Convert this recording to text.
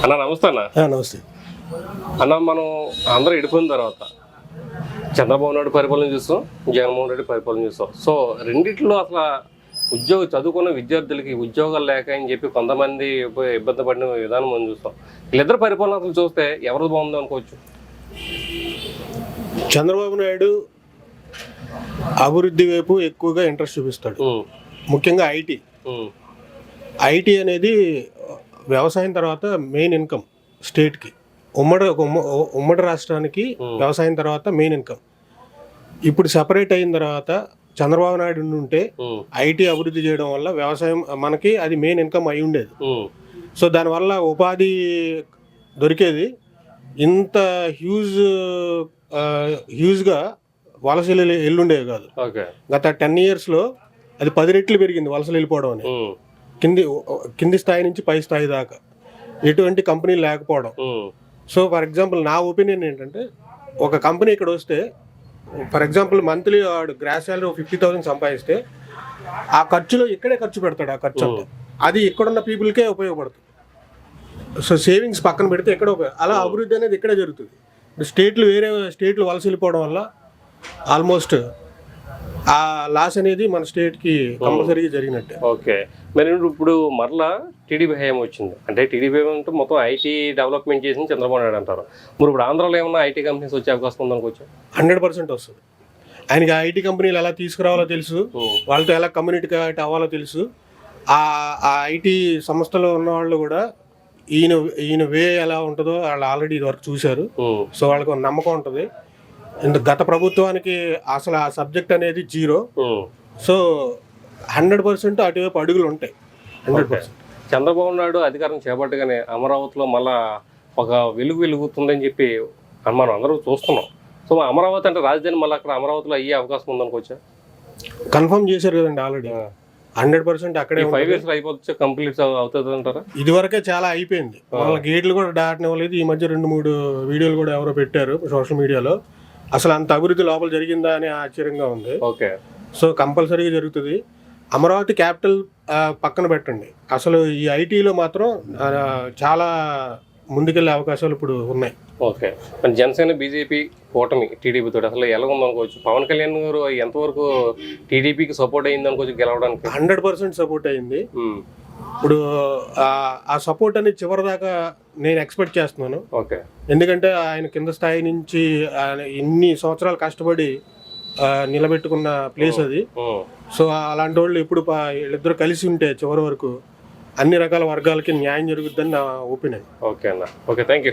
అన్న నమస్తే అన్న. నమస్తే అన్న, మనం అందరూ విడిపోయిన తర్వాత చంద్రబాబు నాయుడు పరిపాలన చూస్తాం, జగన్మోహన్ రెడ్డి పరిపాలన చూస్తాం. సో రెండిట్లో అసలు చదువుకున్న విద్యార్థులకి ఉద్యోగాలు లేక అని చెప్పి కొంతమంది ఇబ్బంది పడిన విధానం మనం చూస్తాం. వీళ్ళిద్దరు పరిపాలన అసలు చూస్తే ఎవరిది బాగుంది అనుకోవచ్చు? చంద్రబాబు నాయుడు అభివృద్ధి వైపు ఎక్కువగా ఇంట్రెస్ట్ చూపిస్తాడు. ముఖ్యంగా ఐటీ అనేది వ్యవసాయం తర్వాత మెయిన్ ఇన్కమ్ స్టేట్కి, ఉమ్మడి రాష్ట్రానికి వ్యవసాయం తర్వాత మెయిన్ ఇన్కమ్. ఇప్పుడు సెపరేట్ అయిన తర్వాత చంద్రబాబు నాయుడు ఉంటే ఐటీ అభివృద్ధి చేయడం వల్ల వ్యవసాయం మనకి అది మెయిన్ ఇన్కమ్ అయి ఉండేది. సో దానివల్ల ఉపాధి దొరికేది. ఇంత హ్యూజ్గా వలసలు వెళ్ళుండేవి కాదు. గత 10 yearsలో అది 10 రెట్లు పెరిగింది వలసలు వెళ్ళిపోవడం అని. కింది స్థాయి నుంచి పై స్థాయి దాకా ఎటువంటి కంపెనీలు లేకపోవడం. సో ఫర్ ఎగ్జాంపుల్ నా ఒపీనియన్ ఏంటంటే, ఒక కంపెనీ ఇక్కడ వస్తే ఫర్ ఎగ్జాంపుల్ మంత్లీ వాడు గ్రాస్ శాలరీ 50,000 సంపాదిస్తే ఆ ఖర్చులో ఇక్కడే ఖర్చు పెడతాడు. ఆ ఖర్చు అంతా అది ఇక్కడున్న పీపుల్కే ఉపయోగపడుతుంది. సో సేవింగ్స్ పక్కన పెడితే ఎక్కడ అలా అభివృద్ధి అనేది ఇక్కడే జరుగుతుంది. వేరే స్టేట్లు వలస వెళ్ళిపోవడం వల్ల ఆల్మోస్ట్ ఆ లాస్ అనేది మన స్టేట్కి కంపల్సరీగా జరిగినట్టే. ఓకే, మరి ఇప్పుడు మరలా టీడీపీ హయాం వచ్చింది అంటే, టీడీపీ అంటే మొత్తం ఐటీ డెవలప్మెంట్ చేసింది చంద్రబాబు నాయుడు అంటారు. మరి ఇప్పుడు ఆంధ్రాలో ఏమన్నా ఐటీ కంపెనీస్ వచ్చే అవకాశం ఉందనుకోవచ్చు? 100% వస్తుంది. ఆయనకి ఐటీ కంపెనీలు ఎలా తీసుకురావాలో తెలుసు, వాళ్ళతో ఎలా కమ్యూనికేట్ అవ్వాలో తెలుసు. ఆ ఐటీ సంస్థలో ఉన్న వాళ్ళు కూడా ఈయన వే ఎలా ఉంటుందో వాళ్ళు ఆల్రెడీ ఇదివరకు చూశారు. సో వాళ్ళకి నమ్మకం ఉంటుంది. గత ప్రభుత్వానికి అసలు ఆ సబ్జెక్ట్ అనేది 0. సో 100% అటువైపు అడుగులు ఉంటాయి. 100%. చంద్రబాబు నాయుడు అధికారం చేపట్టగానే అమరావతిలో మళ్ళా ఒక వెలుగుతుందని చెప్పి మనం అందరూ చూస్తున్నాం. సో అమరావతి అంటే రాజధాని మళ్ళీ అక్కడ అమరావతిలో అయ్యే అవకాశం ఉందనుకోవచ్చా? కన్ఫర్మ్ చేశారు కదండి ఆల్రెడీ. 100% అక్కడే 5 years అయిపోతే కంప్లీట్ అవుతుంది అంటారా? ఇదివరకే చాలా అయిపోయింది. వాళ్ళ గేట్లు కూడా దాటనివ్వలేదు. ఈ మధ్య 2-3 వీడియోలు కూడా ఎవరో పెట్టారు సోషల్ మీడియాలో. అసలు అంత అభివృద్ధి లోపల జరిగిందా అని ఆశ్చర్యంగా ఉంది. ఓకే, సో కంపల్సరీగా జరుగుతుంది. అమరావతి క్యాపిటల్ పక్కన పెట్టండి, అసలు ఈ ఐటీలో మాత్రం చాలా ముందుకెళ్ళే అవకాశాలు ఇప్పుడు ఉన్నాయి. ఓకే, మరి జనసేన బీజేపీ కూటమి టీడీపీ తోటి అసలు ఎలా ఉందనుకోవచ్చు? పవన్ కళ్యాణ్ గారు ఎంతవరకు టీడీపీకి సపోర్ట్ అయ్యింది అనుకోవచ్చు గెలవడానికి? 100% సపోర్ట్ అయ్యింది. ఇప్పుడు ఆ సపోర్ట్ అనేది చివరి దాకా నేను ఎక్స్పెక్ట్ చేస్తున్నాను. ఓకే, ఎందుకంటే ఆయన కింద స్థాయి నుంచి ఇన్ని సంవత్సరాలు కష్టపడి నిలబెట్టుకున్న ప్లేస్ అది. సో అలాంటి వాళ్ళు ఇప్పుడు వీళ్ళిద్దరు కలిసి ఉంటే చివరి వరకు అన్ని రకాల వర్గాలకి న్యాయం జరుగుద్దని నా ఒపీనియన్. ఓకే అన్న, ఓకే, థ్యాంక్ యూ.